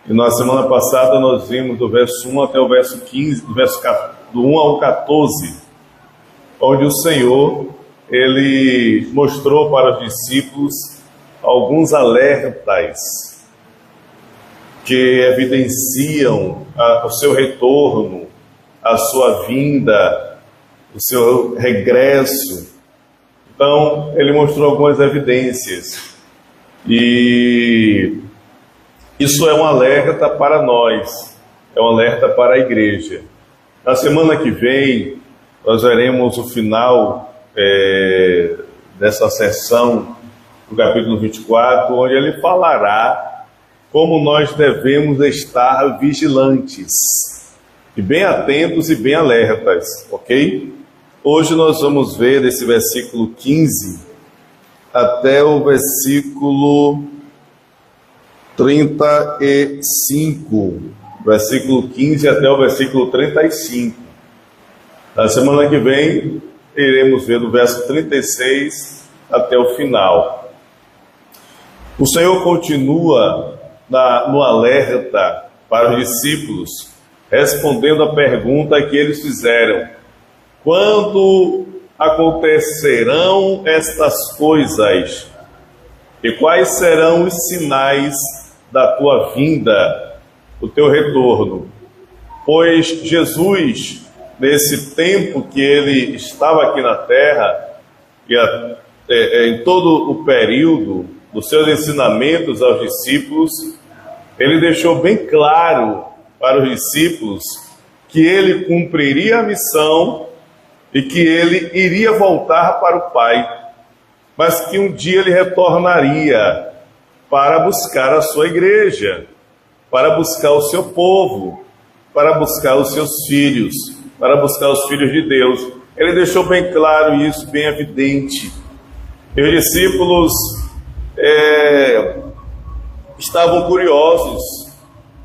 E na semana passada nós vimos do verso 1 até o verso 15, do 1 ao 14, onde o Senhor, Ele mostrou para os discípulos alguns alertas que evidenciam o seu retorno, a sua vinda, o seu regresso. Então, Ele mostrou algumas evidências. E isso é um alerta para nós, é um alerta para a igreja. Na semana que vem, nós veremos o final dessa sessão do capítulo 24, onde ele falará como nós devemos estar vigilantes, e bem atentos e bem alertas, ok? Hoje nós vamos ver desse versículo 15 até o versículo 35, versículo 15 até o versículo 35. Na semana que vem, iremos ver do verso 36 até o final. O Senhor continua no alerta para os discípulos, respondendo a pergunta que eles fizeram: quando acontecerão estas coisas? E quais serão os sinais da tua vinda, o teu retorno? Pois Jesus, nesse tempo que ele estava aqui na terra, em todo o período dos seus ensinamentos aos discípulos, ele deixou bem claro para os discípulos que ele cumpriria a missão e que ele iria voltar para o Pai, mas que um dia ele retornaria para buscar a sua igreja, para buscar o seu povo, para buscar os seus filhos, para buscar os filhos de Deus. Ele deixou bem claro isso, bem evidente. E os discípulos estavam curiosos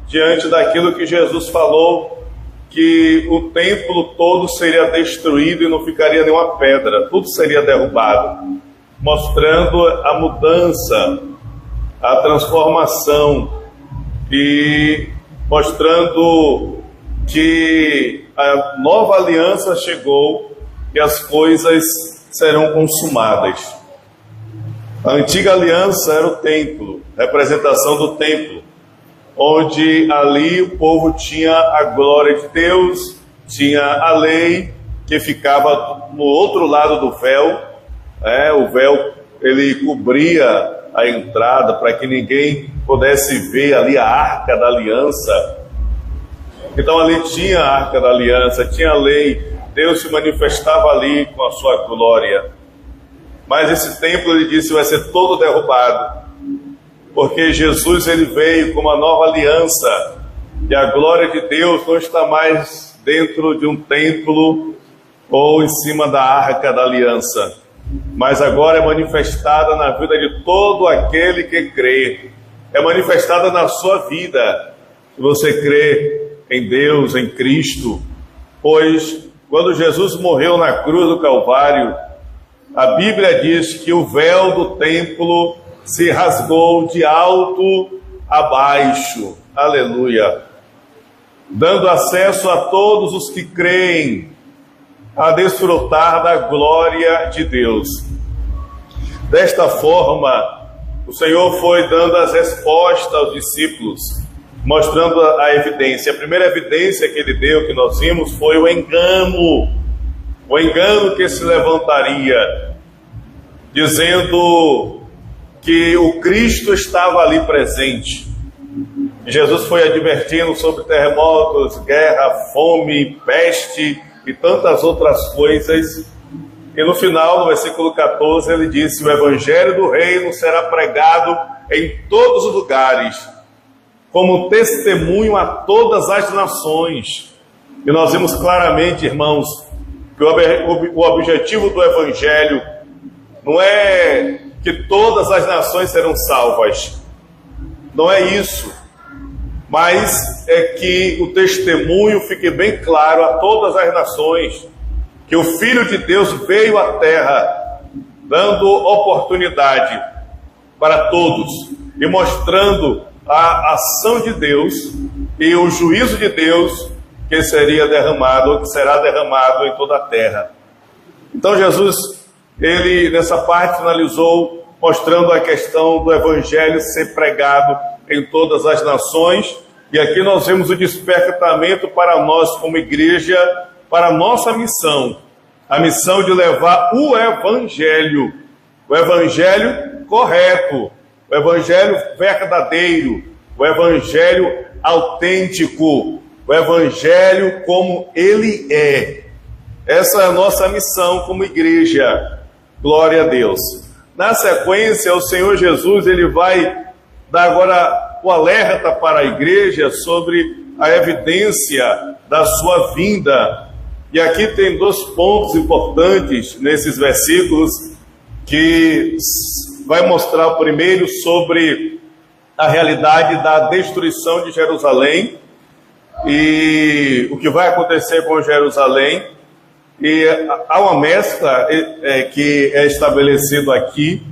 diante daquilo que Jesus falou, que o templo todo seria destruído e não ficaria nenhuma pedra, tudo seria derrubado, mostrando a mudança, a transformação, e mostrando que a nova aliança chegou e as coisas serão consumadas. A antiga aliança era o templo, representação do templo, onde ali o povo tinha a glória de Deus, tinha a lei que ficava no outro lado do véu. O véu, ele cobria a entrada para que ninguém pudesse ver ali a arca da aliança. Então ali tinha a arca da aliança, tinha a lei, Deus se manifestava ali com a sua glória. Mas esse templo, ele disse, vai ser todo derrubado, porque Jesus, ele veio com uma nova aliança, e a glória de Deus não está mais dentro de um templo ou em cima da arca da aliança, mas agora é manifestada na vida de todo aquele que crê, é manifestada na sua vida, se você crê em Deus, em Cristo. Pois quando Jesus morreu na cruz do Calvário, a Bíblia diz que o véu do templo se rasgou de alto a baixo, aleluia, dando acesso a todos os que creem a desfrutar da glória de Deus. Desta forma, o Senhor foi dando as respostas aos discípulos, mostrando a evidência. A primeira evidência que ele deu, que nós vimos, foi o engano que se levantaria, dizendo que o Cristo estava ali presente. Jesus foi advertindo sobre terremotos, guerra, fome, peste e tantas outras coisas. E no final, no versículo 14, ele disse: o evangelho do reino será pregado em todos os lugares, como testemunho a todas as nações. E nós vimos claramente, irmãos, que o objetivo do evangelho não é que todas as nações serão salvas, não é isso, mas é que o testemunho fique bem claro a todas as nações, que o Filho de Deus veio à terra, dando oportunidade para todos, e mostrando a ação de Deus e o juízo de Deus que seria derramado, ou que será derramado em toda a terra. Então Jesus, ele nessa parte finalizou mostrando a questão do evangelho ser pregado em todas as nações, e aqui nós vemos o despertamento para nós como igreja, para a nossa missão, a missão de levar o evangelho correto, o evangelho verdadeiro, o evangelho autêntico, o evangelho como ele é. Essa é a nossa missão como igreja. Glória a Deus. Na sequência, o Senhor Jesus, ele vai dar agora o alerta para a igreja sobre a evidência da sua vinda. E aqui tem 2 pontos importantes nesses versículos, que vai mostrar o primeiro sobre a realidade da destruição de Jerusalém e o que vai acontecer com Jerusalém. E há uma mescla que é estabelecido aqui,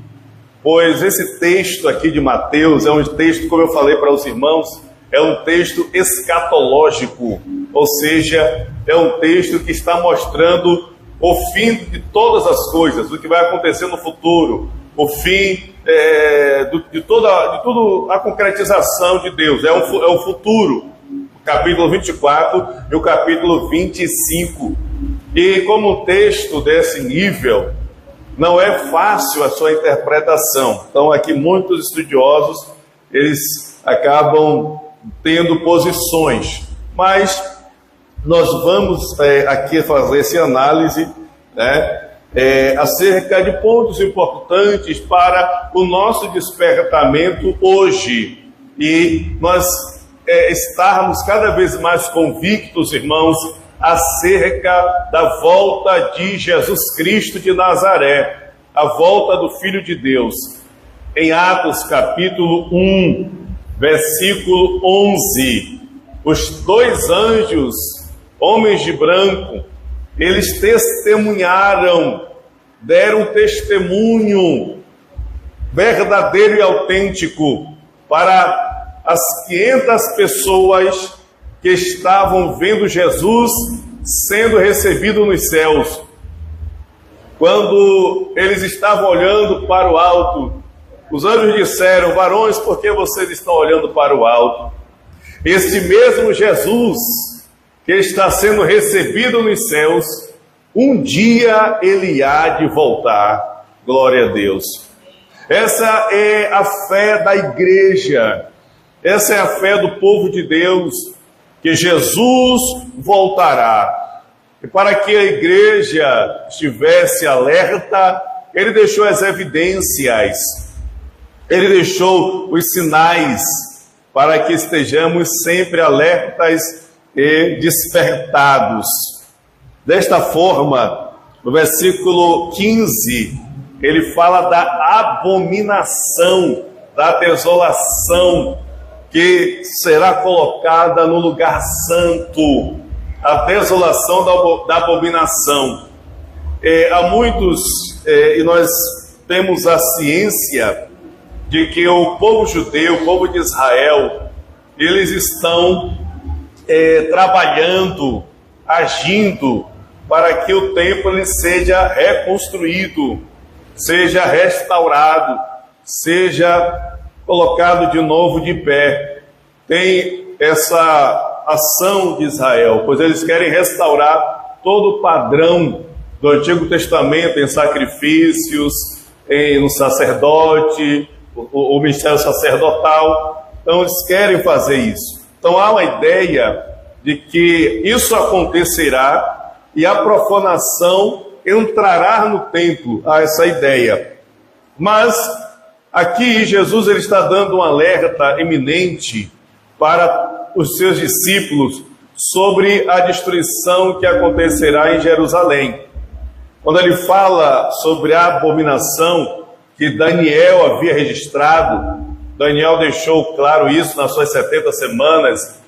pois esse texto aqui de Mateus é um texto, como eu falei para os irmãos, é um texto escatológico, ou seja, é um texto que está mostrando o fim de todas as coisas, do que vai acontecer no futuro, o fim de toda a concretização de Deus, é o futuro, o capítulo 24 e o capítulo 25. E como um texto desse nível, não é fácil a sua interpretação. Então aqui muitos estudiosos, eles acabam tendo posições, mas nós vamos aqui fazer essa análise, acerca de pontos importantes para o nosso despertamento hoje, e nós estarmos cada vez mais convictos, irmãos, acerca da volta de Jesus Cristo de Nazaré, a volta do Filho de Deus. Em Atos capítulo 1, versículo 11, os 2 anjos, homens de branco, eles testemunharam, deram testemunho verdadeiro e autêntico para as 500 pessoas que estavam vendo Jesus sendo recebido nos céus. Quando eles estavam olhando para o alto, os anjos disseram: varões, por que vocês estão olhando para o alto? Este mesmo Jesus que está sendo recebido nos céus, um dia ele há de voltar. Glória a Deus. Essa é a fé da igreja, essa é a fé do povo de Deus, que Jesus voltará. E para que a igreja estivesse alerta, ele deixou as evidências, ele deixou os sinais, para que estejamos sempre alertas e despertados. Desta forma, no versículo 15, ele fala da abominação, da desolação, que será colocada no lugar santo, a desolação da abominação. Há muitos, e nós temos a ciência de que o povo judeu, o povo de Israel, eles estão trabalhando, agindo, para que o templo ele seja reconstruído, seja restaurado, seja colocado de novo de pé. Tem essa ação de Israel, pois eles querem restaurar todo o padrão do Antigo Testamento em sacrifícios, no sacerdote, o ministério sacerdotal. Então eles querem fazer isso. Então há uma ideia de que isso acontecerá e a profanação entrará no templo. Há essa ideia. Mas aqui Jesus ele está dando um alerta iminente para os seus discípulos sobre a destruição que acontecerá em Jerusalém. Quando ele fala sobre a abominação que Daniel havia registrado, Daniel deixou claro isso nas suas 70 semanas,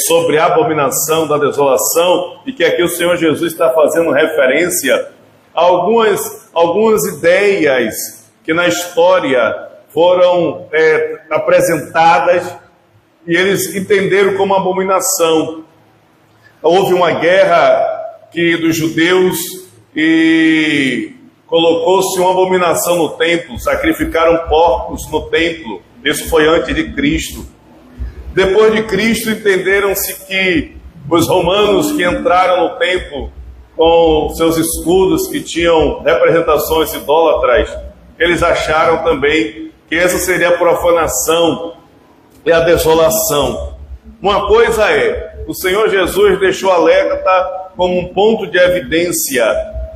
sobre a abominação da desolação, e que aqui o Senhor Jesus está fazendo referência a algumas ideias que na história foram apresentadas e eles entenderam como abominação. Houve uma guerra dos judeus e colocou-se uma abominação no templo, sacrificaram porcos no templo. Isso foi antes de Cristo. Depois de Cristo, entenderam-se que os romanos que entraram no templo com seus escudos que tinham representações idólatras, eles acharam também que essa seria a profanação e a desolação. Uma coisa o Senhor Jesus deixou alerta como um ponto de evidência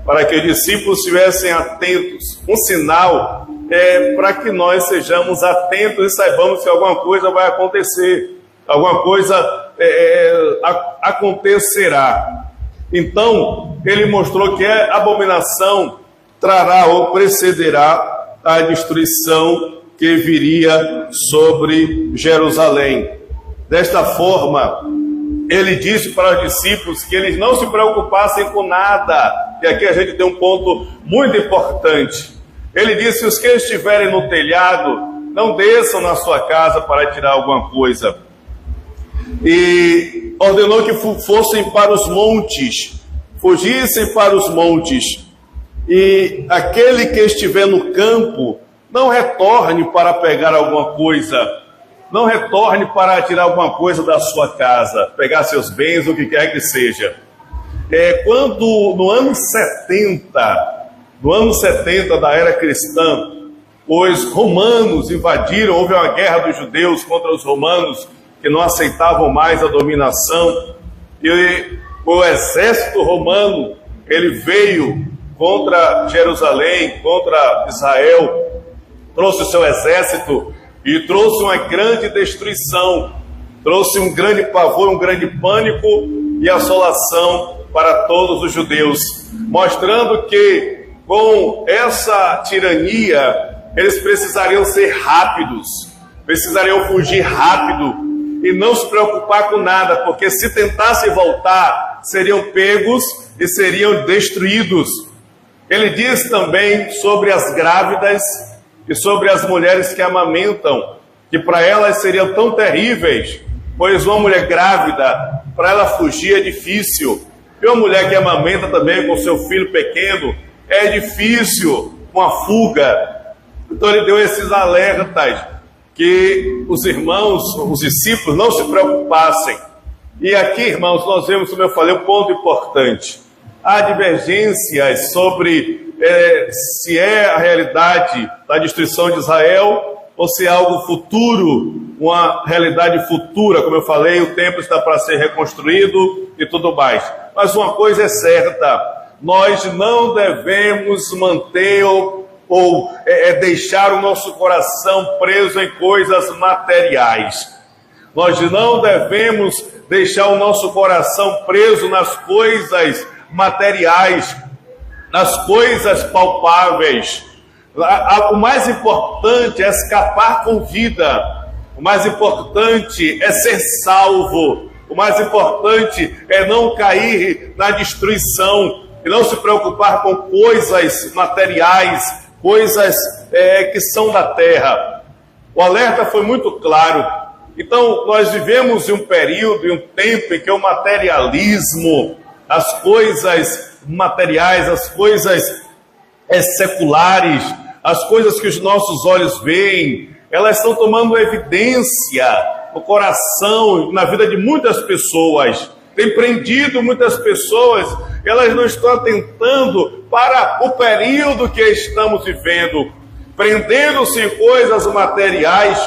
para que os discípulos estivessem atentos. Um sinal para que nós sejamos atentos e saibamos que alguma coisa vai acontecer, alguma coisa acontecerá. Então, ele mostrou que a abominação trará ou precederá a destruição que viria sobre Jerusalém. Desta forma, ele disse para os discípulos que eles não se preocupassem com nada. E aqui a gente tem um ponto muito importante. Ele disse: os que estiverem no telhado, não desçam na sua casa para tirar alguma coisa. E ordenou que fossem para os montes, fugissem para os montes. E aquele que estiver no campo, não retorne para pegar alguma coisa. Não retorne para tirar alguma coisa da sua casa, pegar seus bens, o que quer que seja. Quando no ano 70 da era cristã, os romanos invadiram, houve uma guerra dos judeus contra os romanos, que não aceitavam mais a dominação, e o exército romano, ele veio contra Jerusalém, contra Israel, trouxe o seu exército e trouxe uma grande destruição, trouxe um grande pavor, um grande pânico e assolação para todos os judeus, mostrando que com essa tirania eles precisariam ser rápidos, precisariam fugir rápido e não se preocupar com nada, porque se tentassem voltar, seriam pegos e seriam destruídos. Ele diz também sobre as grávidas e sobre as mulheres que amamentam, que para elas seriam tão terríveis, pois uma mulher grávida, para ela fugir é difícil, e uma mulher que amamenta também com seu filho pequeno, é difícil uma fuga. Então ele deu esses alertas, que os irmãos, os discípulos não se preocupassem. E aqui, irmãos, nós vemos, como eu falei, um ponto importante. Há divergências sobre se é a realidade da destruição de Israel ou se é algo futuro, uma realidade futura. Como eu falei, o templo está para ser reconstruído e tudo mais. Mas uma coisa é certa, nós não devemos manter ou deixar o nosso coração preso em coisas materiais. Nós não devemos deixar o nosso coração preso nas coisas materiais, nas coisas palpáveis. O mais importante é escapar com vida, o mais importante é ser salvo, o mais importante é não cair na destruição e não se preocupar com coisas materiais, coisas que são da terra. O alerta foi muito claro. Então, nós vivemos em um período, em um tempo em que o materialismo, as coisas materiais, as coisas seculares, as coisas que os nossos olhos veem, elas estão tomando evidência no coração, na vida de muitas pessoas. Tem prendido muitas pessoas, elas não estão atentando para o período que estamos vivendo, prendendo-se em coisas materiais,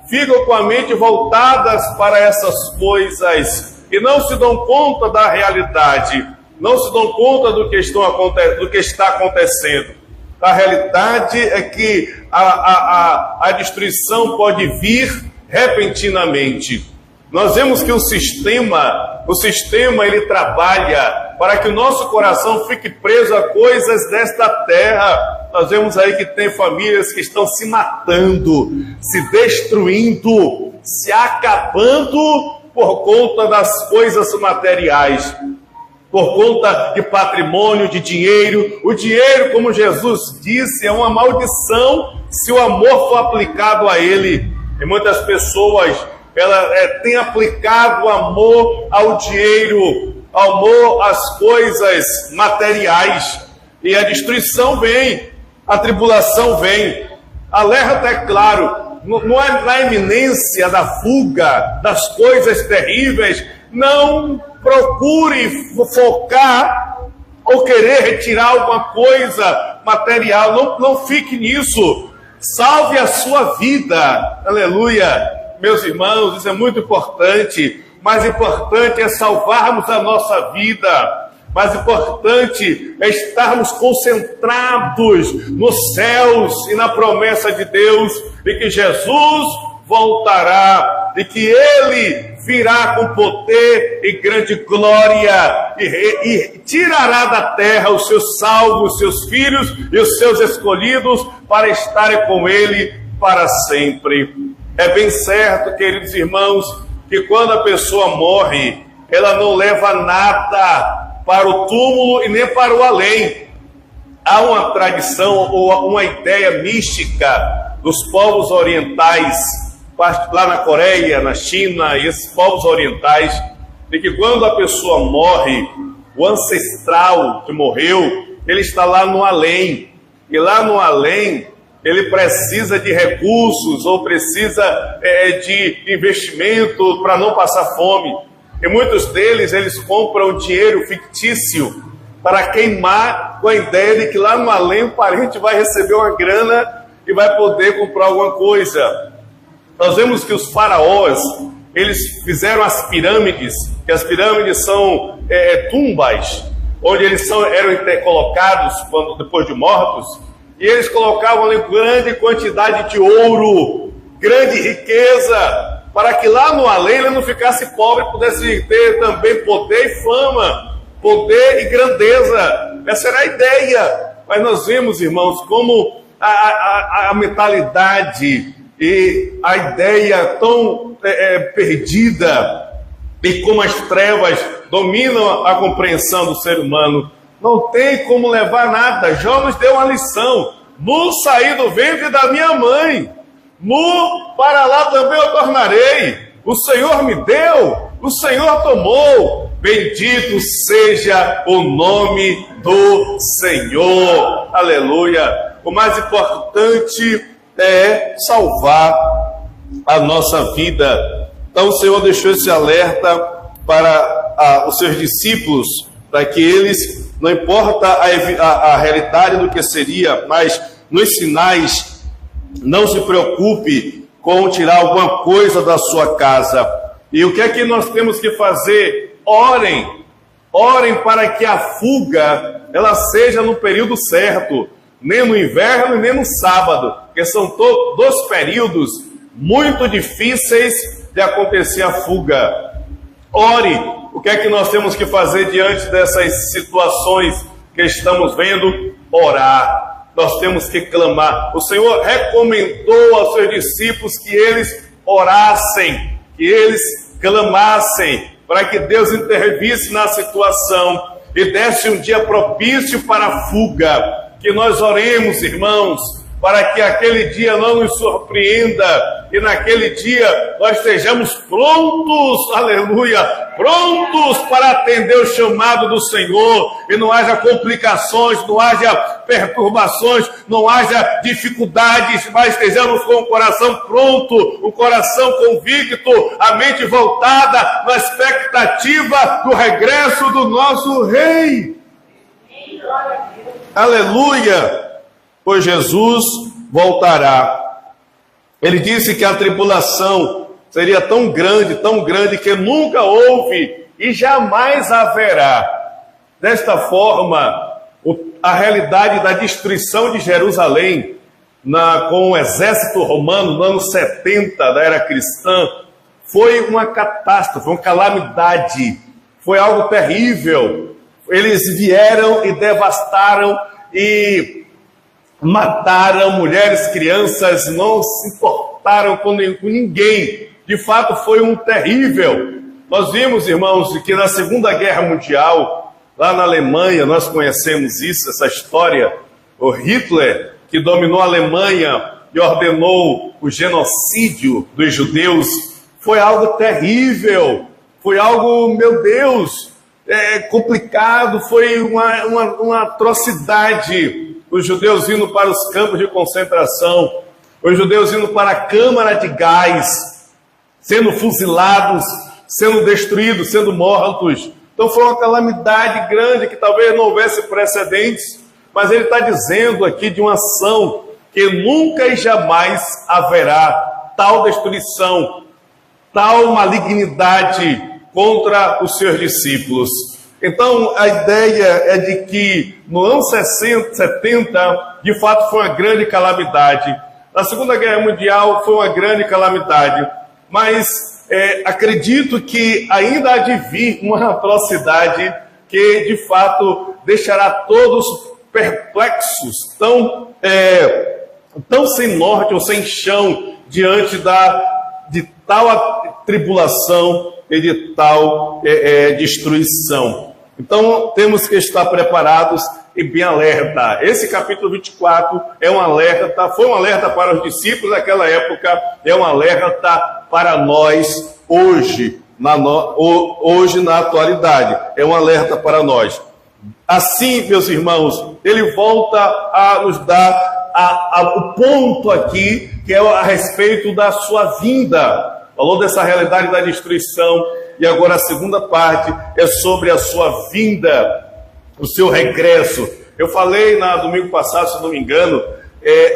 ficam com a mente voltadas para essas coisas e não se dão conta da realidade, não se dão conta do que está acontecendo. A realidade é que a destruição pode vir repentinamente. Nós vemos que o sistema ele trabalha para que o nosso coração fique preso a coisas desta terra. Nós vemos aí que tem famílias que estão se matando, se destruindo, se acabando por conta das coisas materiais, por conta de patrimônio, de dinheiro. O dinheiro, como Jesus disse, é uma maldição se o amor for aplicado a ele, e muitas pessoas têm aplicado o amor ao dinheiro, amor às coisas materiais, e a destruição vem, a tribulação vem. Alerta, é claro, não é na iminência da fuga, das coisas terríveis. Não procure focar ou querer retirar alguma coisa material, não fique nisso. Salve a sua vida, aleluia. Meus irmãos, isso é muito importante. Mais importante é salvarmos a nossa vida. Mais importante é estarmos concentrados nos céus e na promessa de Deus, e que Jesus voltará, e que Ele virá com poder e grande glória, e tirará da terra os seus salvos, os seus filhos e os seus escolhidos, para estarem com Ele para sempre. É bem certo, queridos irmãos, que quando a pessoa morre, ela não leva nada para o túmulo e nem para o além. Há uma tradição ou uma ideia mística dos povos orientais, lá na Coreia, na China, e esses povos orientais, de que quando a pessoa morre, o ancestral que morreu, ele está lá no além, e lá no além ele precisa de recursos ou precisa de investimento para não passar fome. E muitos deles, eles compram dinheiro fictício para queimar, com a ideia de que lá no além o parente vai receber uma grana e vai poder comprar alguma coisa. Nós vemos que os faraós, eles fizeram as pirâmides, que as pirâmides são tumbas, onde eles eram colocados depois de mortos, e eles colocavam ali grande quantidade de ouro, grande riqueza, para que lá no além ele não ficasse pobre, pudesse ter também poder e fama, poder e grandeza. Essa era a ideia. Mas nós vemos, irmãos, como a mentalidade e a ideia tão perdida, e como as trevas dominam a compreensão do ser humano. Não tem como levar nada. Jó nos deu uma lição: nu saí do ventre da minha mãe, nu para lá também eu tornarei. O Senhor me deu, o Senhor tomou. Bendito seja o nome do Senhor. Aleluia. O mais importante é salvar a nossa vida. Então o Senhor deixou esse alerta para os seus discípulos, para que eles, não importa a realidade do que seria, mas nos sinais, não se preocupe com tirar alguma coisa da sua casa. E o que é que nós temos que fazer? Orem para que a fuga ela seja no período certo, nem no inverno e nem no sábado, porque são dois períodos muito difíceis de acontecer a fuga. Ore. O que é que nós temos que fazer diante dessas situações que estamos vendo? Orar. Nós temos que clamar. O Senhor recomendou aos seus discípulos que eles orassem, que eles clamassem, para que Deus intervisse na situação e desse um dia propício para a fuga. Que nós oremos, irmãos, para que aquele dia não nos surpreenda e naquele dia nós estejamos prontos, aleluia, prontos para atender o chamado do Senhor, e não haja complicações, não haja perturbações, não haja dificuldades, mas estejamos com o coração pronto, o coração convicto, a mente voltada na expectativa do regresso do nosso Rei. Aleluia! Pois Jesus voltará. Ele disse que a tribulação seria tão grande que nunca houve e jamais haverá. Desta forma, a realidade da destruição de Jerusalém com o exército romano no ano 70 da era cristã foi uma catástrofe, uma calamidade, foi algo terrível. Eles vieram e devastaram e mataram mulheres, crianças, não se importaram com ninguém. De fato, foi um terrível. Nós vimos, irmãos, que na Segunda Guerra Mundial, lá na Alemanha, nós conhecemos isso, essa história. O Hitler, que dominou a Alemanha e ordenou o genocídio dos judeus, foi algo terrível, foi algo, meu Deus, complicado, foi uma atrocidade. Os judeus indo para os campos de concentração, os judeus indo para a câmara de gás, sendo fuzilados, sendo destruídos, sendo mortos. Então foi uma calamidade grande que talvez não houvesse precedentes, mas ele está dizendo aqui de uma ação que nunca e jamais haverá tal destruição, tal malignidade contra os seus discípulos. Então a ideia é de que no ano 70, de fato foi uma grande calamidade. Na Segunda Guerra Mundial foi uma grande calamidade, mas acredito que ainda há de vir uma atrocidade que de fato deixará todos perplexos, tão sem norte ou sem chão diante de tal tribulação e de tal destruição. Então temos que estar preparados e bem alerta. Esse capítulo 24 é um alerta, foi um alerta para os discípulos daquela época, é um alerta para nós hoje, hoje na atualidade, é um alerta para nós. Assim, meus irmãos, ele volta a nos dar o ponto aqui, que é a respeito da sua vinda. Falou dessa realidade da destruição, e agora a segunda parte é sobre a sua vinda, o seu regresso. Eu falei no domingo passado, se não me engano,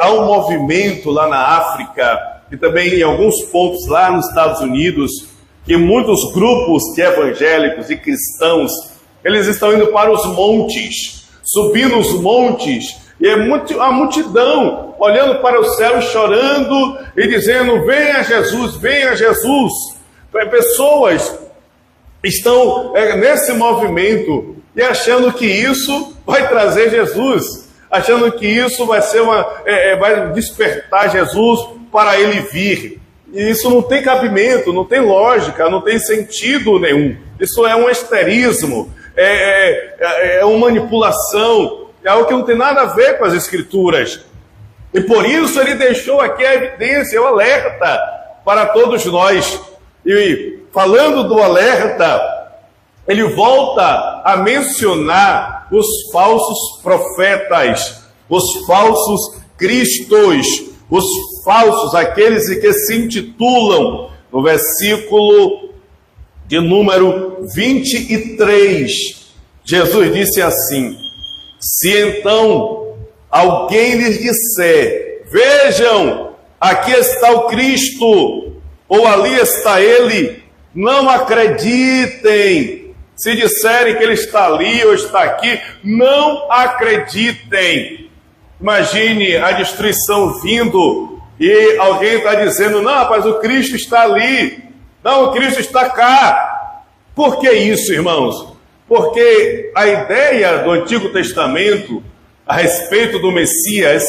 há um movimento lá na África, e também em alguns pontos lá nos Estados Unidos, que muitos grupos de evangélicos e cristãos, eles estão indo para os montes, subindo os montes, e a multidão olhando para o céu e chorando e dizendo: venha Jesus, venha Jesus. Pessoas estão nesse movimento e achando que isso vai trazer Jesus, achando que isso vai ser vai despertar Jesus para ele vir. E isso não tem cabimento, não tem lógica, não tem sentido nenhum. Isso é um esterismo, é uma manipulação, é algo que não tem nada a ver com as Escrituras. E por isso ele deixou aqui a evidência, o alerta para todos nós. E falando do alerta, ele volta a mencionar os falsos profetas, os falsos cristos, os falsos, aqueles que se intitulam, no versículo de número 23, Jesus disse assim: se então alguém lhes disser, vejam, aqui está o Cristo, ou ali está ele, não acreditem. Se disserem que ele está ali ou está aqui, não acreditem. Imagine a destruição vindo e alguém está dizendo: não, rapaz, o Cristo está ali, não, o Cristo está cá. Por que isso, irmãos? Porque a ideia do Antigo Testamento a respeito do Messias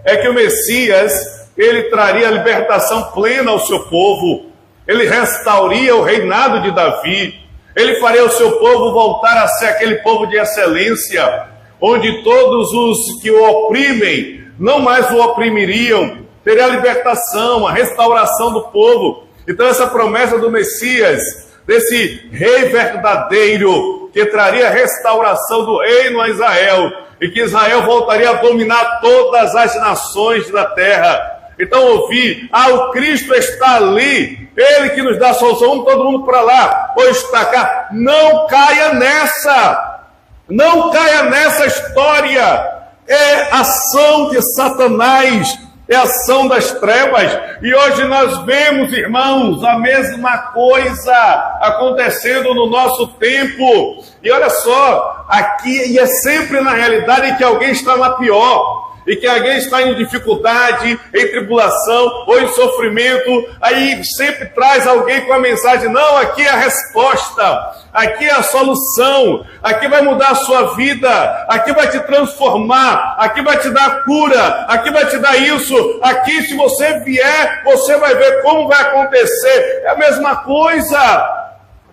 é que o Messias, ele traria a libertação plena ao seu povo, ele restauraria o reinado de Davi, ele faria o seu povo voltar a ser aquele povo de excelência, onde todos os que o oprimem não mais o oprimiriam, teria a libertação, a restauração do povo. Então essa promessa do Messias, desse rei verdadeiro, que traria a restauração do reino a Israel, e que Israel voltaria a dominar todas as nações da terra. Então ouvir: o Cristo está ali, ele que nos dá a solução, vamos todo mundo para lá, ou está cá. Não caia nessa, não caia nessa história. É ação de Satanás, é ação das trevas. E hoje nós vemos, irmãos, a mesma coisa acontecendo no nosso tempo. E olha só, aqui, e é sempre na realidade que alguém está na pior, e que alguém está em dificuldade, em tribulação ou em sofrimento, aí sempre traz alguém com a mensagem: não, aqui é a resposta, aqui é a solução, aqui vai mudar a sua vida, aqui vai te transformar, aqui vai te dar cura, aqui vai te dar isso, aqui se você vier, você vai ver como vai acontecer. É a mesma coisa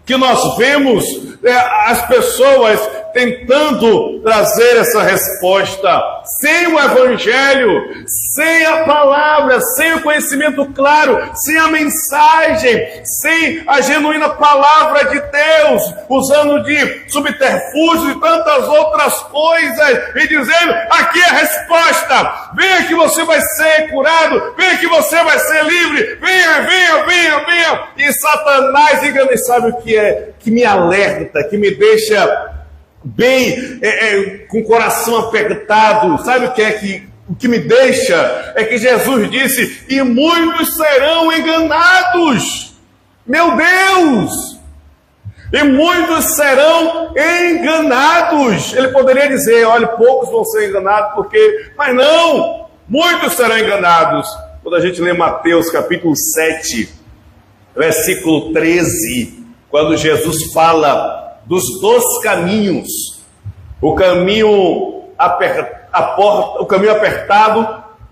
que nós vemos as pessoas tentando trazer essa resposta. Sem o Evangelho, sem a palavra, sem o conhecimento claro, sem a mensagem, sem a genuína palavra de Deus, usando de subterfúgios e tantas outras coisas, e dizendo, aqui é a resposta, venha que você vai ser curado, venha que você vai ser livre, venha, venha, venha, venha. E Satanás engana, e sabe o que é? Que me alerta, que me deixa bem, com o coração apertado. Sabe o que é o que me deixa? É que Jesus disse, e muitos serão enganados. Meu Deus! E muitos serão enganados. Ele poderia dizer, olha, poucos vão ser enganados, mas não, muitos serão enganados. Quando a gente lê Mateus capítulo 7, versículo 13, quando Jesus fala dos 2 caminhos, o caminho apertado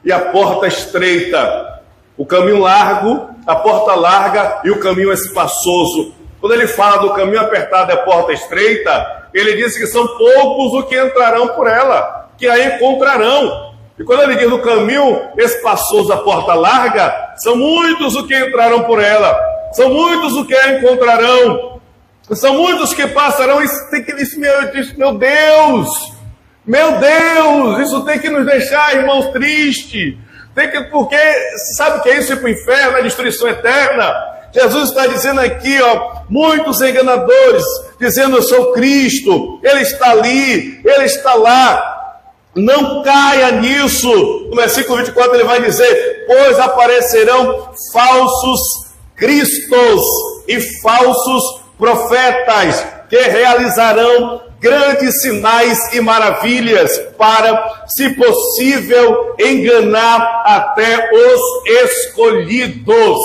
e a porta estreita, o caminho largo, a porta larga e o caminho espaçoso. Quando ele fala do caminho apertado e a porta estreita, ele diz que são poucos os que entrarão por ela, que a encontrarão. E quando ele diz do caminho espaçoso, a porta larga, são muitos os que entrarão por ela, são muitos os que a encontrarão. São muitos que passarão, isso tem que dizer, meu Deus, isso tem que nos deixar, irmãos, tristes, porque sabe o que é isso? Ir para o inferno, a destruição eterna. Jesus está dizendo aqui, muitos enganadores, dizendo, eu sou Cristo, Ele está ali, Ele está lá, não caia nisso. No versículo 24 ele vai dizer, pois aparecerão falsos cristos e falsos profetas que realizarão grandes sinais e maravilhas para, se possível, enganar até os escolhidos.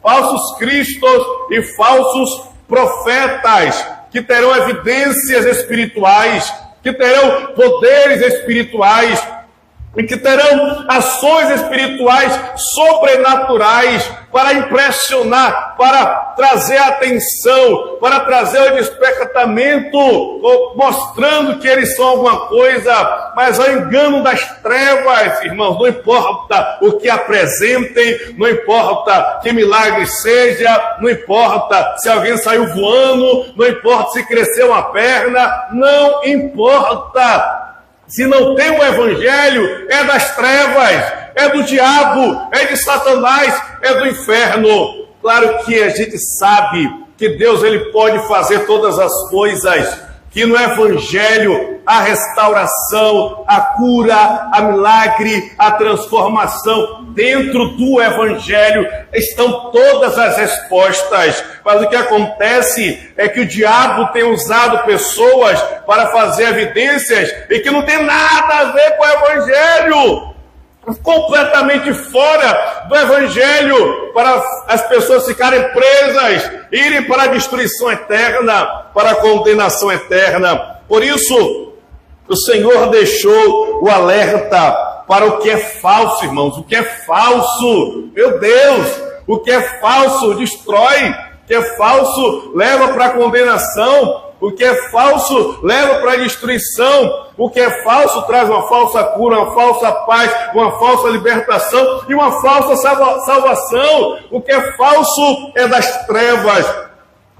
Falsos cristos e falsos profetas que terão evidências espirituais, que terão poderes espirituais e que terão ações espirituais sobrenaturais para impressionar, para trazer atenção, para trazer o despertamento, mostrando que eles são alguma coisa, mas ao engano das trevas, irmãos, não importa o que apresentem, não importa que milagre seja, não importa se alguém saiu voando, não importa se cresceu uma perna, não importa. Se não tem o Evangelho, é das trevas, é do diabo, é de Satanás, é do inferno. Claro que a gente sabe que Deus ele pode fazer todas as coisas, que no Evangelho a restauração, a cura, a milagre, a transformação, dentro do Evangelho estão todas as respostas. Mas o que acontece é que o diabo tem usado pessoas para fazer evidências e que não tem nada a ver com o Evangelho, completamente fora do Evangelho, para as pessoas ficarem presas, irem para a destruição eterna, para a condenação eterna. Por isso, o Senhor deixou o alerta para o que é falso, irmãos. O que é falso, meu Deus, o que é falso destrói, o que é falso leva para a condenação, o que é falso leva para a destruição, o que é falso traz uma falsa cura, uma falsa paz, uma falsa libertação e uma falsa salvação. O que é falso é das trevas,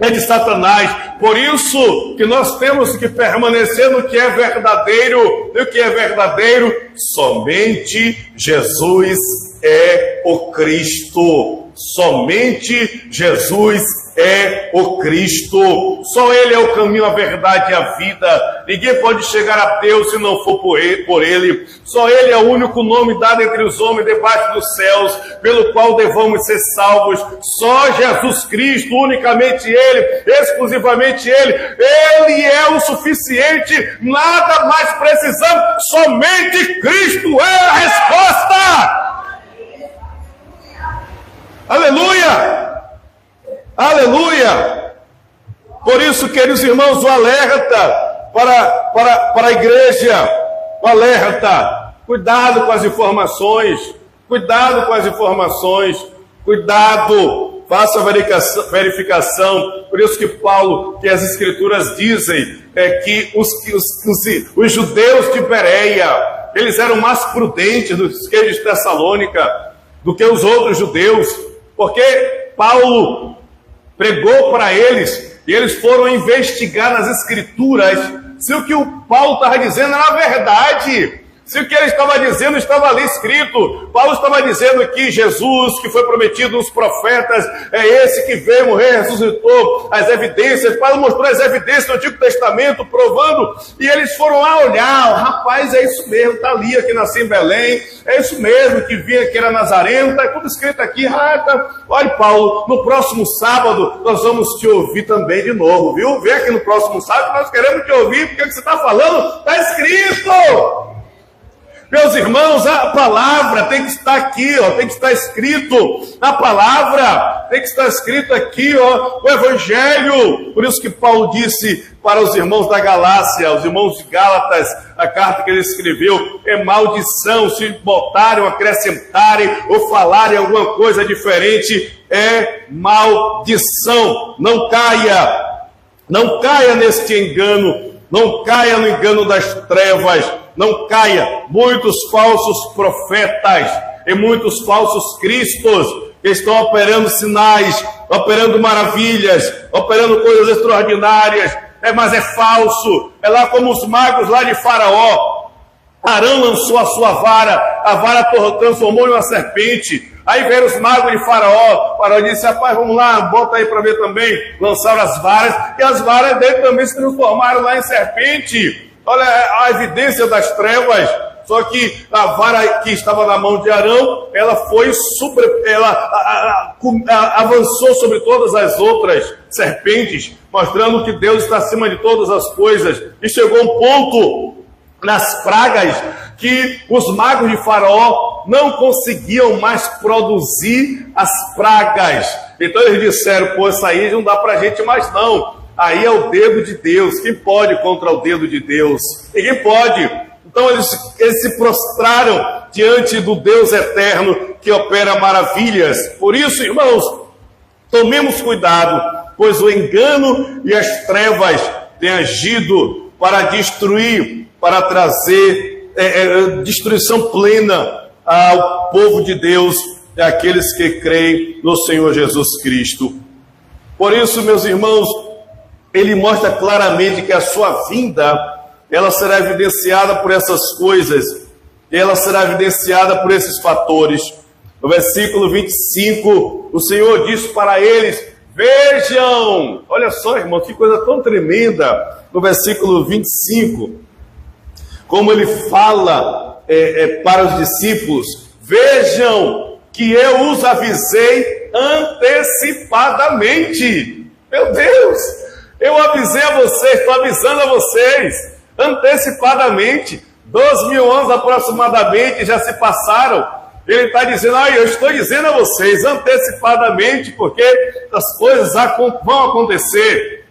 é de Satanás. Por isso que nós temos que permanecer no que é verdadeiro. E o que é verdadeiro? Somente Jesus é o Cristo. Somente Jesus é o Cristo. Só Ele é o caminho, a verdade e a vida. Ninguém pode chegar a Deus se não for por Ele. Só Ele é o único nome dado entre os homens debaixo dos céus, pelo qual devamos ser salvos. Só Jesus Cristo, unicamente Ele, exclusivamente Ele. Ele é o suficiente, nada mais precisamos. Somente Cristo é a resposta. Aleluia! Aleluia! Por isso, queridos irmãos, o alerta para a igreja, o alerta, cuidado com as informações, cuidado com as informações, cuidado, faça a verificação. Por isso que Paulo, que as Escrituras dizem, que os judeus de Bereia, eles eram mais prudentes do que de Tessalônica, do que os outros judeus, porque Paulo pregou para eles, e eles foram investigar nas Escrituras, se o que o Paulo estava dizendo era verdade, se o que ele estava dizendo estava ali escrito. Paulo estava dizendo que Jesus, que foi prometido nos profetas, é esse que veio morrer, ressuscitou. As evidências, Paulo mostrou as evidências do Antigo Testamento, provando, e eles foram lá olhar. Rapaz, é isso mesmo, está ali, que nasceu em Belém, é isso mesmo, que vinha, que era Nazareno, está tudo escrito aqui. Olha, Paulo, no próximo sábado nós vamos te ouvir também de novo, viu? Vem aqui no próximo sábado, nós queremos te ouvir, porque o que você está falando está escrito. Meus irmãos, a palavra tem que estar aqui, ó, tem que estar escrito. A palavra tem que estar escrito aqui, ó, o Evangelho. Por isso que Paulo disse para os irmãos da Galácia, os irmãos de Gálatas, a carta que ele escreveu, é maldição se botarem, acrescentarem ou falarem alguma coisa diferente, é maldição. Não caia neste engano, não caia no engano das trevas. Não caia. Muitos falsos profetas e muitos falsos cristos que estão operando sinais, operando maravilhas, operando coisas extraordinárias, mas é falso. É lá como os magos lá de Faraó. Arão lançou a sua vara, a vara transformou em uma serpente. Aí vieram os magos de Faraó, Faraó disse, rapaz, vamos lá, bota aí para ver também. Lançaram as varas, e as varas dele também se transformaram lá em serpente. Olha a evidência das trevas. Só que a vara que estava na mão de Arão, ela avançou sobre todas as outras serpentes, mostrando que Deus está acima de todas as coisas. E chegou um ponto nas pragas que os magos de Faraó não conseguiam mais produzir as pragas. Então eles disseram, pô, isso aí não dá para a gente mais não. Aí é o dedo de Deus. Quem pode contra o dedo de Deus? Ninguém pode. Então eles se prostraram diante do Deus eterno que opera maravilhas. Por isso, irmãos, tomemos cuidado, pois o engano e as trevas têm agido para destruir, para trazer destruição plena ao povo de Deus e àqueles que creem no Senhor Jesus Cristo. Por isso, meus irmãos, ele mostra claramente que a sua vinda, ela será evidenciada por essas coisas, ela será evidenciada por esses fatores. No versículo 25, o Senhor diz para eles, vejam, olha só, irmão, que coisa tão tremenda, no versículo 25, como ele fala para os discípulos, vejam que eu os avisei antecipadamente. Meu Deus! Eu avisei a vocês, estou avisando a vocês, antecipadamente, 2.000 anos aproximadamente já se passaram. Ele está dizendo, eu estou dizendo a vocês, antecipadamente, porque as coisas vão acontecer.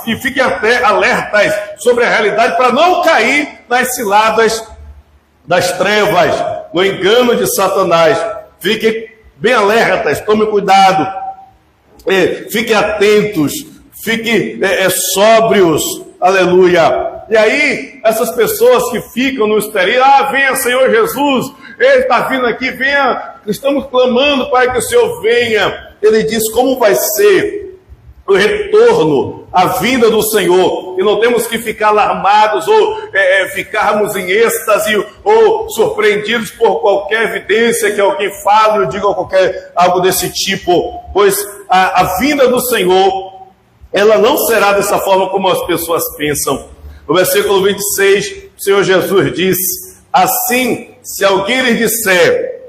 E fiquem até alertas sobre a realidade, para não cair nas ciladas das trevas, no engano de Satanás. Fiquem bem alertas, tomem cuidado, fiquem atentos, fiquem sóbrios, aleluia. E aí, essas pessoas que ficam no exterior, venha Senhor Jesus, Ele está vindo aqui, venha, estamos clamando para que o Senhor venha. Ele diz como vai ser o retorno, a vinda do Senhor, e não temos que ficar alarmados, ou ficarmos em êxtase, ou surpreendidos por qualquer evidência que alguém fale, ou diga algo desse tipo, pois a vinda do Senhor, ela não será dessa forma como as pessoas pensam. No versículo 26, o Senhor Jesus diz, assim, se alguém lhe disser,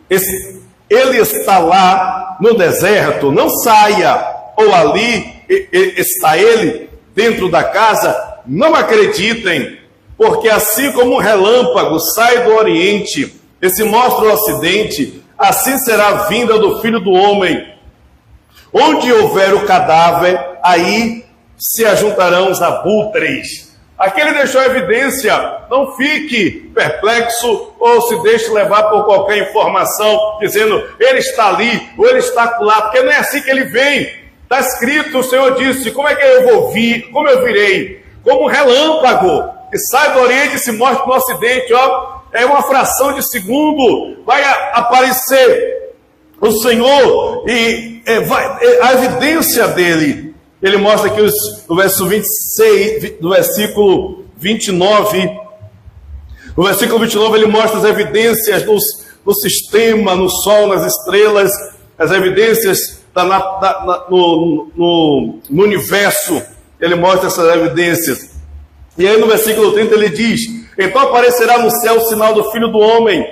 ele está lá no deserto, não saia, ou ali está ele dentro da casa, não acreditem, porque assim como um relâmpago sai do oriente e se mostra o ocidente, assim será a vinda do Filho do Homem. Onde houver o cadáver, aí se ajuntarão os abutres. Aqui ele deixou a evidência. Não fique perplexo ou se deixe levar por qualquer informação, dizendo, ele está ali, ou ele está lá, porque não é assim que ele vem. Está escrito, o Senhor disse, como é que eu vou vir, como eu virei? Como um relâmpago, que sai do Oriente e se mostra no Ocidente, ó, é uma fração de segundo, vai aparecer o Senhor e a evidência dele. Ele mostra aqui no verso 26, no versículo 29, no versículo 29 ele mostra as evidências no sistema, no sol, nas estrelas, as evidências no universo, ele mostra essas evidências. E aí no versículo 30 ele diz, então aparecerá no céu o sinal do Filho do Homem,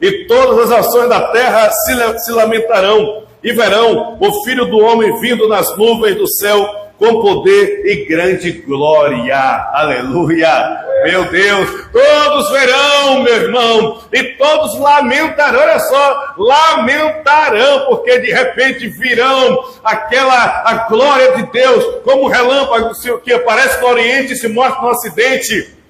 e todas as nações da terra se lamentarão, e verão o Filho do Homem vindo nas nuvens do céu, com poder e grande glória. Aleluia! Meu Deus, todos verão, meu irmão, e todos lamentarão, olha só, lamentarão, porque de repente virão a glória de Deus, como um relâmpago que aparece no Oriente e se mostra no Ocidente.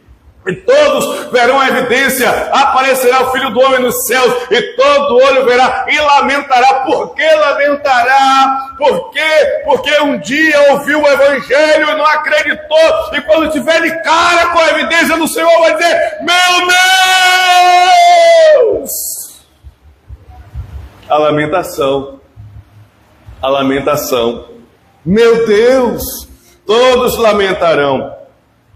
E todos verão a evidência, aparecerá o Filho do Homem nos céus, e todo olho verá e lamentará. Por que lamentará? Por quê? Porque um dia ouviu o Evangelho e não acreditou, e quando tiver de cara com a evidência do Senhor, vai dizer, meu Deus! A lamentação, meu Deus, todos lamentarão,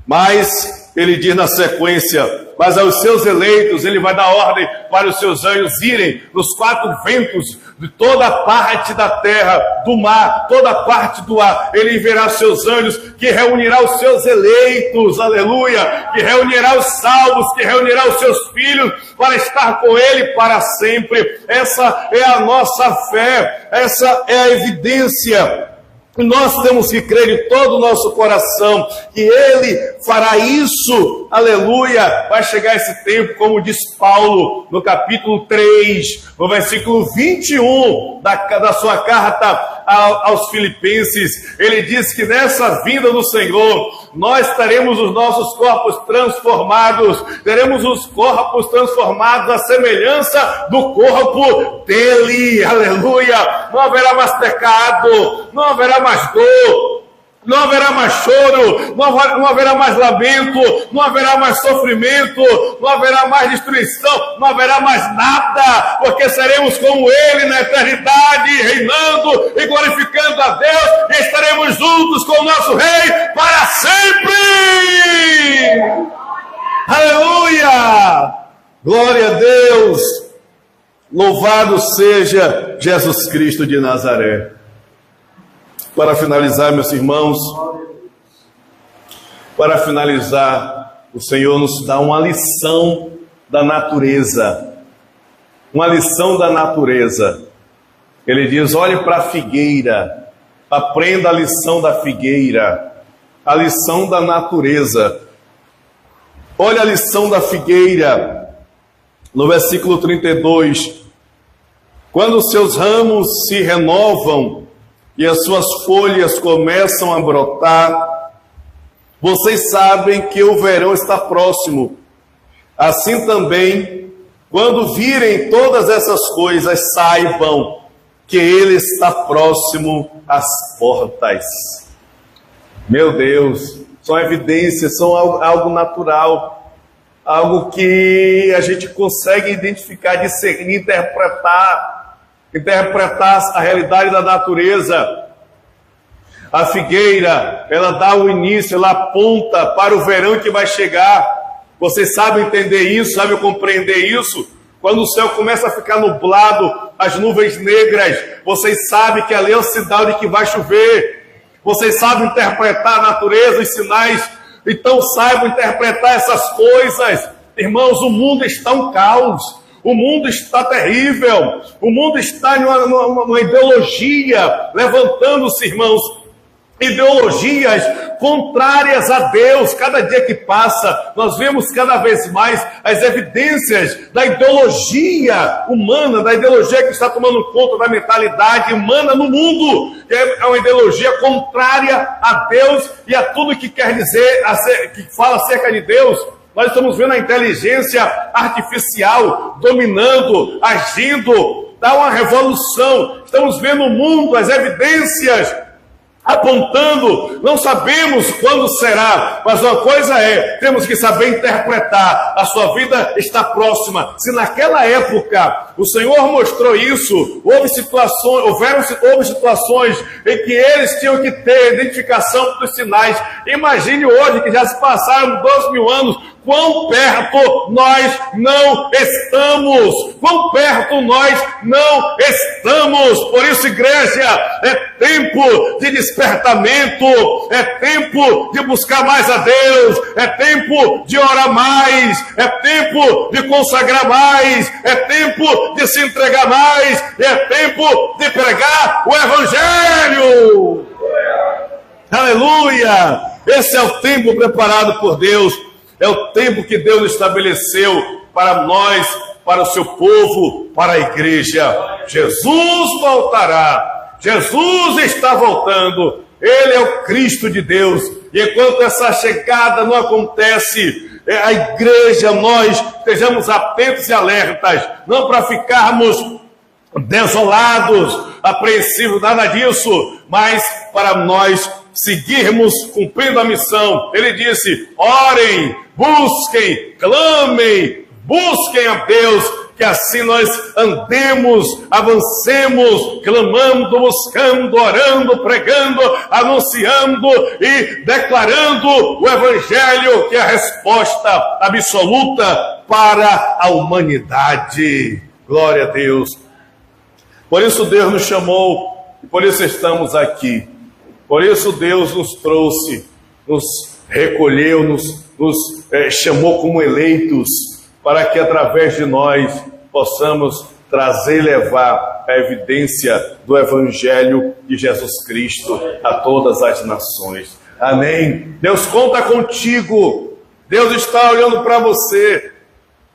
mas ele diz na sequência, mas aos seus eleitos ele vai dar ordem para os seus anjos irem nos quatro ventos de toda parte da terra, do mar, toda parte do ar. Ele enviará seus anjos, que reunirá os seus eleitos, aleluia, que reunirá os salvos, que reunirá os seus filhos para estar com ele para sempre. Essa é a nossa fé, essa é a evidência. Nós temos que crer de todo o nosso coração que Ele fará isso, aleluia. Vai chegar esse tempo, como diz Paulo no capítulo 3, no versículo 21 da sua carta aos Filipenses. Ele diz que nessa vinda do Senhor, nós teremos os nossos corpos transformados, teremos os corpos transformados à semelhança do corpo dele, aleluia. Não haverá mais pecado, não haverá mais dor, não haverá mais choro, não haverá mais lamento, não haverá mais sofrimento, não haverá mais destruição, não haverá mais nada, porque seremos como Ele na eternidade, reinando e glorificando a Deus, e estaremos juntos com o nosso Rei para sempre. Aleluia! Glória a Deus! Louvado seja Jesus Cristo de Nazaré. Para finalizar, meus irmãos, para finalizar, o Senhor nos dá uma lição da natureza. Uma lição da natureza. Ele diz, olhe para a figueira, aprenda a lição da figueira, a lição da natureza. Olha a lição da figueira, no versículo 32. Quando os seus ramos se renovam, e as suas folhas começam a brotar, vocês sabem que o verão está próximo. Assim também, quando virem todas essas coisas, saibam que Ele está próximo às portas. Meu Deus, são evidências, são algo natural, algo que a gente consegue identificar, discernir, interpretar a realidade da natureza. A figueira, ela dá o início, ela aponta para o verão que vai chegar. Vocês sabem entender isso, sabem compreender isso? Quando o céu começa a ficar nublado, as nuvens negras, vocês sabem que ali é o sinal de que vai chover. Vocês sabem interpretar a natureza, os sinais, então saibam interpretar essas coisas. Irmãos, o mundo está um caos. O mundo está terrível, o mundo está numa ideologia, levantando-se, irmãos, ideologias contrárias a Deus. Cada dia que passa, nós vemos cada vez mais as evidências da ideologia humana, da ideologia que está tomando conta da mentalidade humana no mundo. É uma ideologia contrária a Deus e a tudo que quer dizer, que fala acerca de Deus. Nós estamos vendo a inteligência artificial dominando, agindo, dá uma revolução. Estamos vendo o mundo, as evidências apontando, não sabemos quando será, mas uma coisa é, temos que saber interpretar, a sua vida está próxima. Se naquela época o Senhor mostrou isso, houve situações em que eles tinham que ter identificação dos sinais. Imagine hoje que já se passaram 2.000 anos, quão perto nós não estamos, quão perto nós não estamos. Por isso, igreja, é tempo de despertamento, é tempo de buscar mais a Deus, é tempo de orar mais, é tempo de consagrar mais, é tempo de se entregar mais, é tempo de pregar o Evangelho. Aleluia! Esse é o tempo preparado por Deus. É o tempo que Deus estabeleceu para nós, para o seu povo, para a igreja. Jesus voltará. Jesus está voltando. Ele é o Cristo de Deus. E enquanto essa chegada não acontece, a igreja, nós estejamos atentos e alertas, não para ficarmos desolados, apreensivos, nada disso, mas para nós seguirmos cumprindo a missão. Ele disse: orem, busquem, clamem, busquem a Deus, que assim nós andemos, avancemos, clamando, buscando, orando, pregando, anunciando e declarando o Evangelho, que é a resposta absoluta para a humanidade. Glória a Deus. Por isso Deus nos chamou, e por isso estamos aqui. Por isso Deus nos trouxe, nos recolheu, nos chamou como eleitos, para que através de nós possamos trazer e levar a evidência do Evangelho de Jesus Cristo a todas as nações. Amém? Deus conta contigo. Deus está olhando para você.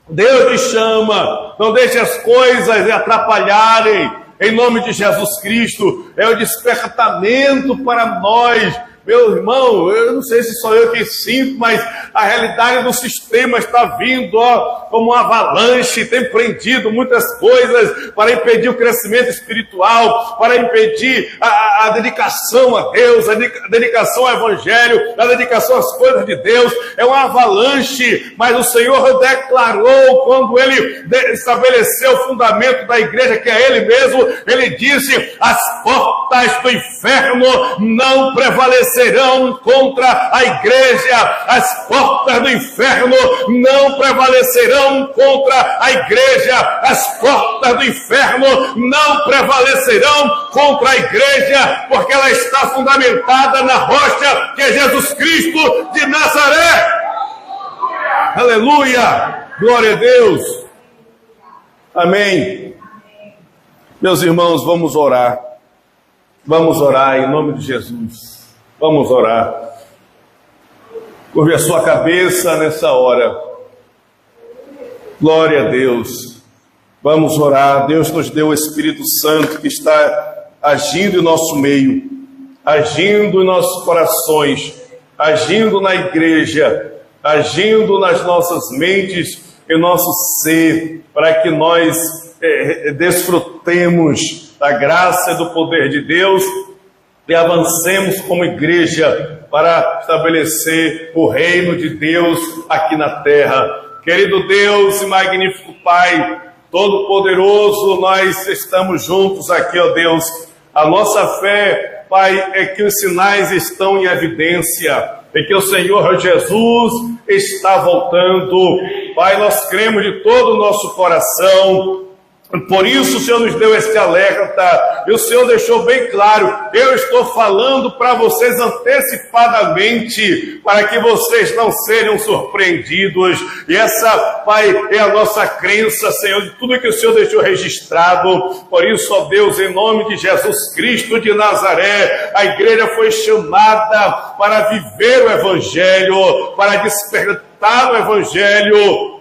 Deus te chama. Não deixe as coisas atrapalharem. Em nome de Jesus Cristo, é o despertamento para nós. Meu irmão, eu não sei se sou eu que sinto, mas a realidade do sistema está vindo como uma avalanche, tem prendido muitas coisas para impedir o crescimento espiritual, para impedir a dedicação a Deus, a dedicação ao Evangelho, a dedicação às coisas de Deus. É uma avalanche, mas o Senhor declarou, quando Ele estabeleceu o fundamento da igreja, que é Ele mesmo, Ele disse: as portas do inferno não prevalecerão contra a igreja, as portas do inferno não prevalecerão contra a igreja, as portas do inferno não prevalecerão contra a igreja, porque ela está fundamentada na rocha, que é Jesus Cristo de Nazaré. Aleluia, glória a Deus, amém. Meus irmãos, vamos orar em nome de Jesus. Vamos orar. Curve a sua cabeça nessa hora. Glória a Deus. Vamos orar. Deus nos deu o Espírito Santo que está agindo em nosso meio, agindo em nossos corações, agindo na igreja, agindo nas nossas mentes, em nosso ser, para que nós desfrutemos da graça e do poder de Deus e avancemos como igreja para estabelecer o reino de Deus aqui na terra. Querido Deus e magnífico Pai, Todo-Poderoso, nós estamos juntos aqui, ó Deus. A nossa fé, Pai, é que os sinais estão em evidência, é que o Senhor Jesus está voltando. Pai, nós cremos de todo o nosso coração Por isso o Senhor nos deu este alerta, e o Senhor deixou bem claro: eu estou falando para vocês antecipadamente, para que vocês não sejam surpreendidos. E essa, Pai, é a nossa crença, Senhor, de tudo que o Senhor deixou registrado. Por isso, ó Deus, em nome de Jesus Cristo de Nazaré, a igreja foi chamada para viver o Evangelho, para despertar o Evangelho,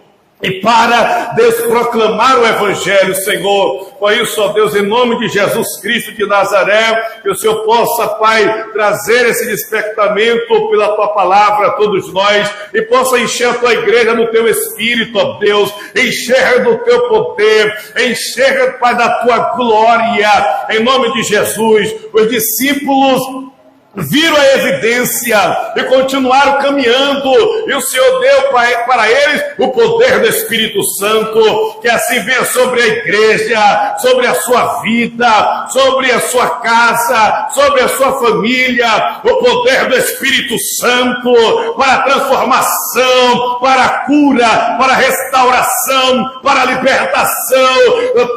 e para Deus proclamar o Evangelho, Senhor. Por isso, ó Deus, em nome de Jesus Cristo de Nazaré, que o Senhor possa, Pai, trazer esse despertamento pela Tua palavra a todos nós, e possa encher a Tua igreja no Teu Espírito, ó Deus, encher do Teu poder, encher, Pai, da Tua glória, em nome de Jesus. Os discípulos viram a evidência e continuaram caminhando, e o Senhor deu para eles o poder do Espírito Santo, que assim venha sobre a igreja, sobre a sua vida, sobre a sua casa, sobre a sua família, o poder do Espírito Santo para a transformação, para a cura, para a restauração, para a libertação,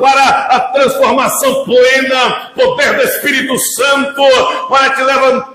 para a transformação plena, poder do Espírito Santo para te levantar,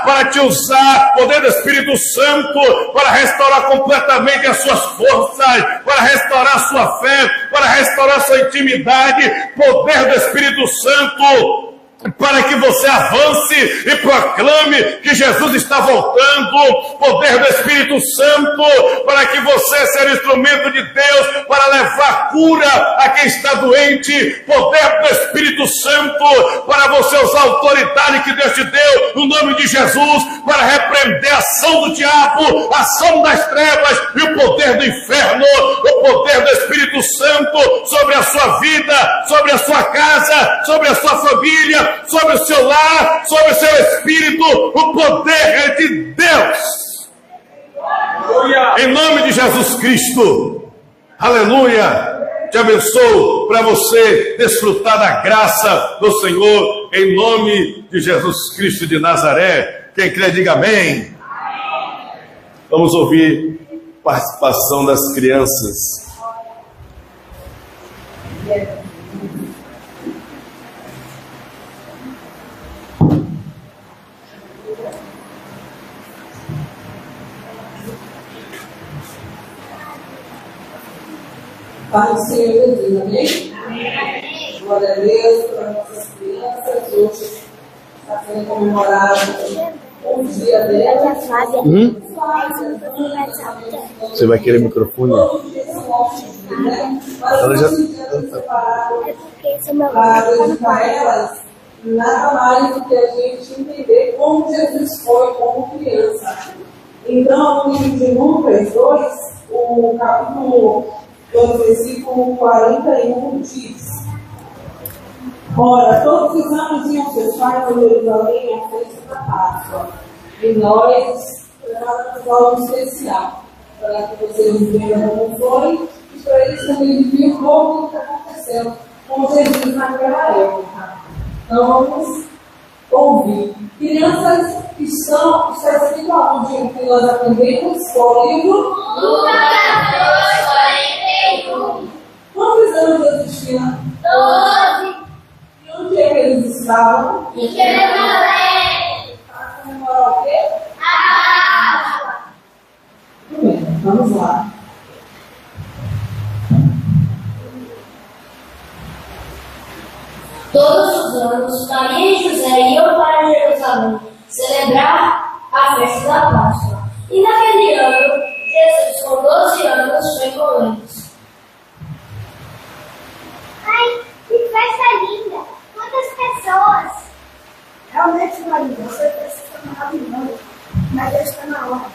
para te usar, poder do Espírito Santo para restaurar completamente as suas forças, para restaurar a sua fé, para restaurar a sua intimidade, poder do Espírito Santo para que você avance e proclame que Jesus está voltando, poder do Espírito Santo para que você seja instrumento de Deus para levar cura a quem está doente, poder do Espírito Santo para você usar a autoridade que Deus te deu no nome de Jesus para repreender a ação do diabo, a ação das trevas e o poder do inferno, o poder do Espírito Santo sobre a sua vida, sobre a sua casa, sobre a sua família, sobre o seu lar, sobre o seu espírito. O poder é de Deus, em nome de Jesus Cristo. Aleluia. Te abençoo para você desfrutar da graça do Senhor, em nome de Jesus Cristo de Nazaré. Quem crê, diga amém. Vamos ouvir participação das crianças. Pai do Senhor Jesus, amém? Amém. Glória a Deus para nossas crianças. Hoje está sendo comemorado o dia dela. Você vai querer microfone? Ela já para dedicar elas nada mais do que a gente entender como Jesus foi como criança. Então, no livro de Lucas 2, o capítulo do versículo 41 diz: ora, todos os anos iam seus pais a Jerusalém à festa da Páscoa, e nós preparamos algo especial para que vocês vejam como foi, e para eles também viviam um pouco do que aconteceu com Jesus naquela época. Então vamos ouvir. Crianças que está escrito aonde que nós aprendemos o livro Lucas 2:41. Quantos anos eles tinham? 12. E onde é que eles estavam? Em Jerusalém. Para comemorar o quê? A Páscoa. Muito bem, vamos lá. Todos os anos, Maria e José iam para Jerusalém celebrar a festa da Páscoa. E naquele ano, Jesus, com 12 anos, foi com eles. Ai, que festa linda! Quantas pessoas! Realmente, Maria, você precisa maravilhoso, mas já está na hora.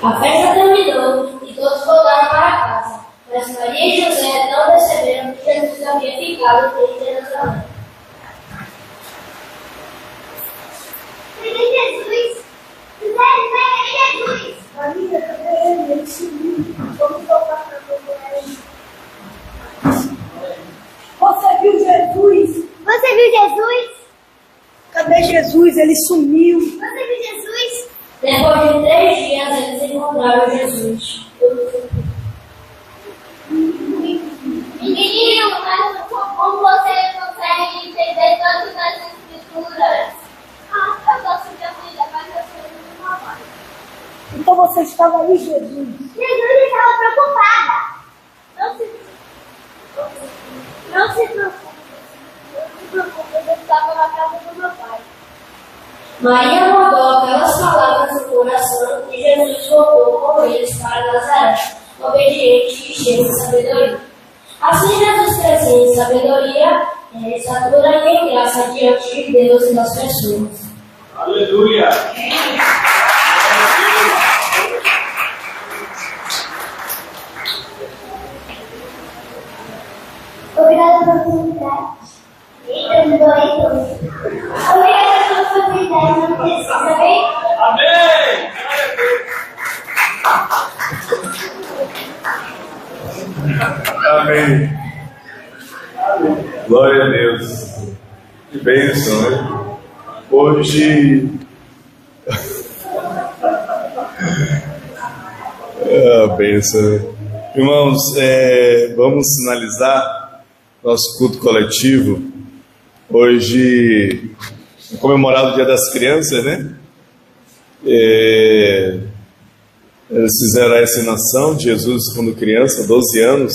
A festa terminou e todos voltaram para casa, mas Maria e José não perceberam que Jesus havia ficado em Jerusalém. Cadê Jesus? José, Jesus! Maria, cadê ele? Ele sumiu. Vamos voltar para procurar ele. Você viu Jesus? Você viu Jesus? Cadê Jesus? Ele sumiu. Você viu Jesus? Depois de 3 dias, eles encontraram Jesus. estava ali Jesus. Jesus estava preocupada. Não se preocupe, eu estava na casa do meu pai. Maria guardou aquelas palavras no coração e Jesus voltou com eles para Nazaré, obediente e cheio de sabedoria. Assim Jesus crescia em sabedoria, em estatura e em graça diante de Deus e das pessoas. Aleluia! Obrigada pela oportunidade. Eu me doei tudo. Obrigada pela oportunidade, não precisa, bem? Amém! Amém. Glória a Deus. Que bênção, né? Hoje. Bênção, né? Irmãos, vamos finalizar nosso culto coletivo. Hoje é comemorado o Dia das Crianças, né? Eles fizeram a encenação de Jesus quando criança, 12 anos,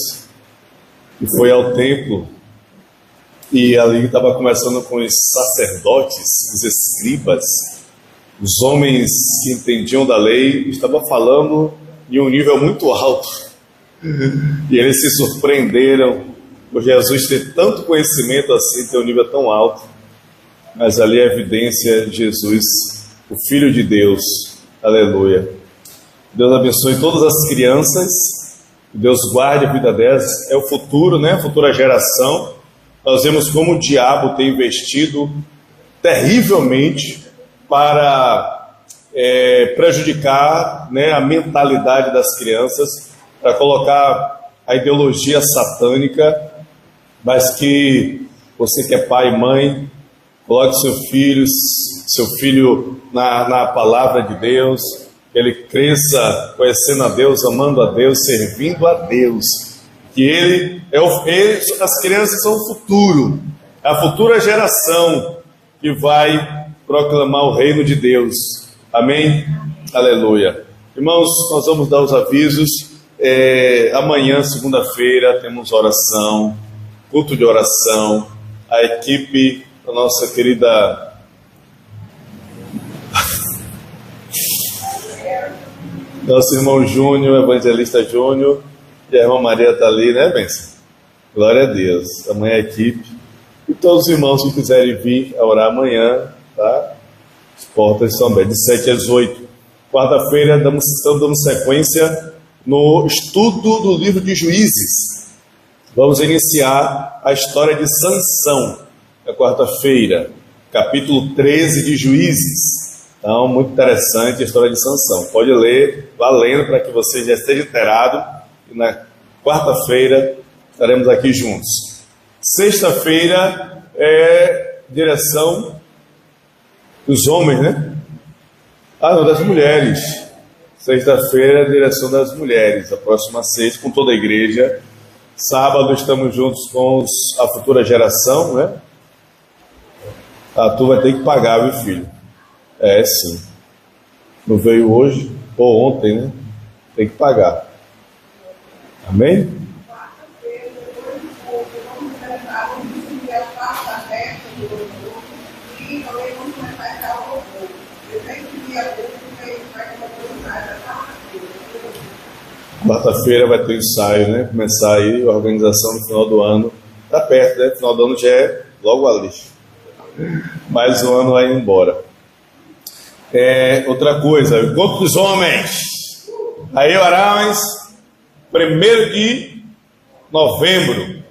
e foi ao templo, e ali estava conversando com os sacerdotes, os escribas, os homens que entendiam da lei, estava falando em um nível muito alto, e eles se surpreenderam por Jesus ter tanto conhecimento assim, ter um nível tão alto, mas ali é a evidência de Jesus, o Filho de Deus, aleluia. Deus abençoe todas as crianças, Deus guarde a vida delas, é o futuro, né? A futura geração. Nós vemos como o diabo tem investido terrivelmente para prejudicar, né, a mentalidade das crianças, para colocar a ideologia satânica, mas que você que é pai e mãe, coloque seu filho na palavra de Deus, que ele cresça conhecendo a Deus, amando a Deus, servindo a Deus, que as crianças são o futuro, a futura geração que vai proclamar o reino de Deus, amém? Aleluia. Irmãos, nós vamos dar os avisos. Amanhã, segunda-feira, temos oração, culto de oração, a equipe da nossa querida nosso irmão Júnior, evangelista Júnior, e a irmã Maria está ali, né, Benção? Glória a Deus. Amanhã a equipe. E todos os irmãos que quiserem vir a orar amanhã, tá? As portas estão abertas, de 7 às 8. Quarta-feira, estamos dando sequência no estudo do livro de Juízes. Vamos iniciar a história de Sansão, na quarta-feira, capítulo 13 de Juízes. Então, muito interessante a história de Sansão. Pode ler, vá lendo para que você já esteja inteirado. E na quarta-feira estaremos aqui juntos. Sexta-feira é direção dos homens, né? Não, das mulheres. Sexta-feira é a direção das mulheres. A próxima sexta, com toda a igreja. Sábado estamos juntos com a futura geração, né? Tu vai ter que pagar, viu, filho? Sim. Não veio hoje ou ontem, né? Tem que pagar. Amém? Quarta-feira vai ter ensaio, né? Começar aí a organização no final do ano. Tá perto, né? Final do ano já é logo ali. Mais um ano vai embora. Outra coisa, o encontro dos homens. Aí oramos 1º de novembro.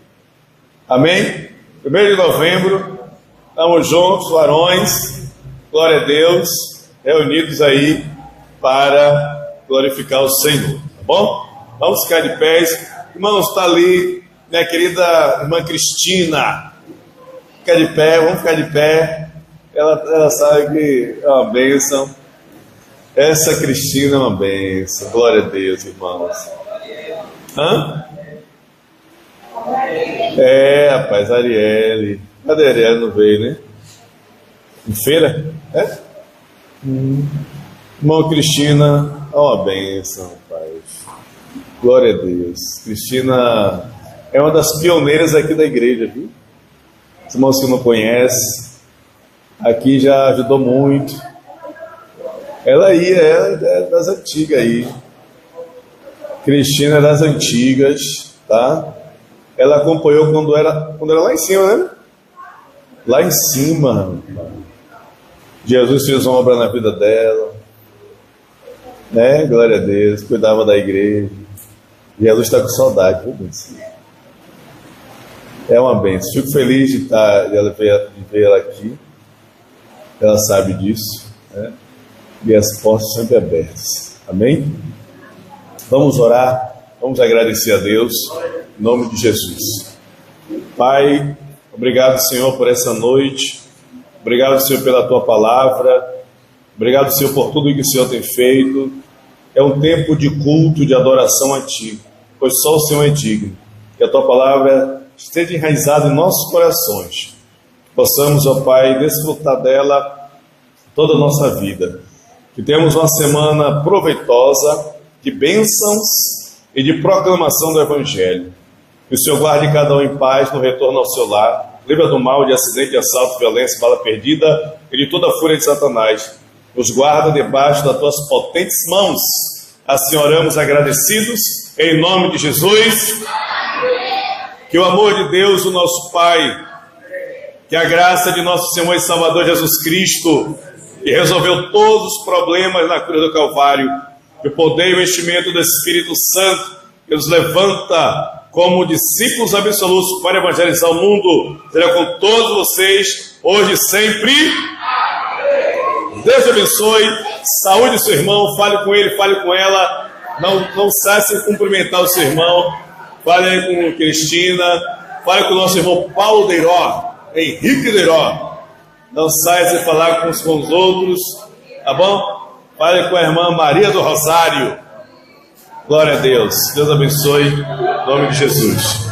Amém? 1º de novembro. Estamos juntos, varões. Glória a Deus. Reunidos aí para glorificar o Senhor. Tá bom? Vamos ficar de pés. Irmãos, está ali minha querida irmã Cristina. Fica de pé, vamos ficar de pé. Ela sabe que é uma bênção. Essa Cristina é uma bênção. Glória a Deus, irmãos. Rapaz, Arielle. Cadê a Arielle? Não veio, né? Em feira? Irmã Cristina, É uma bênção, Pai. Glória a Deus. Cristina é uma das pioneiras aqui da igreja, viu? Os irmãos que não conhecem, aqui já ajudou muito. Ela aí é das antigas aí. Cristina é das antigas, tá? Ela acompanhou quando era lá em cima, né? Lá em cima. Jesus fez uma obra na vida dela, né? Glória a Deus. Cuidava da igreja. Jesus está com saudade, viu, Deus? É uma bênção. Fico feliz de ver ela aqui. Ela sabe disso, né? E as portas sempre abertas. Amém? Vamos orar. Vamos agradecer a Deus. Em nome de Jesus. Pai, obrigado, Senhor, por essa noite. Obrigado, Senhor, pela Tua palavra. Obrigado, Senhor, por tudo que o Senhor tem feito. É um tempo de culto, de adoração a Ti, pois só o Senhor é digno. Que a Tua palavra esteja enraizada em nossos corações. Possamos, ó Pai, desfrutar dela toda a nossa vida. Que tenhamos uma semana proveitosa de bênçãos e de proclamação do Evangelho. Que o Senhor guarde cada um em paz no retorno ao seu lar. Livra do mal, de acidente, de assalto, violência, bala perdida e de toda a fúria de Satanás. Nos guarda debaixo das tuas potentes mãos. Assim oramos agradecidos, em nome de Jesus. Que o amor de Deus, o nosso Pai, que a graça de nosso Senhor e Salvador Jesus Cristo, que resolveu todos os problemas na cruz do Calvário, que o poder e o enchimento do Espírito Santo, que nos levanta como discípulos absolutos para evangelizar o mundo, seja com todos vocês, hoje e sempre. Deus abençoe, saúde seu irmão, fale com ele, fale com ela, não cesse de cumprimentar o seu irmão, fale aí com Cristina, fale com o nosso irmão Paulo Deiró, Henrique Deiró, não saia de falar com os outros, tá bom? Fale com a irmã Maria do Rosário. Glória a Deus, Deus abençoe, em nome de Jesus.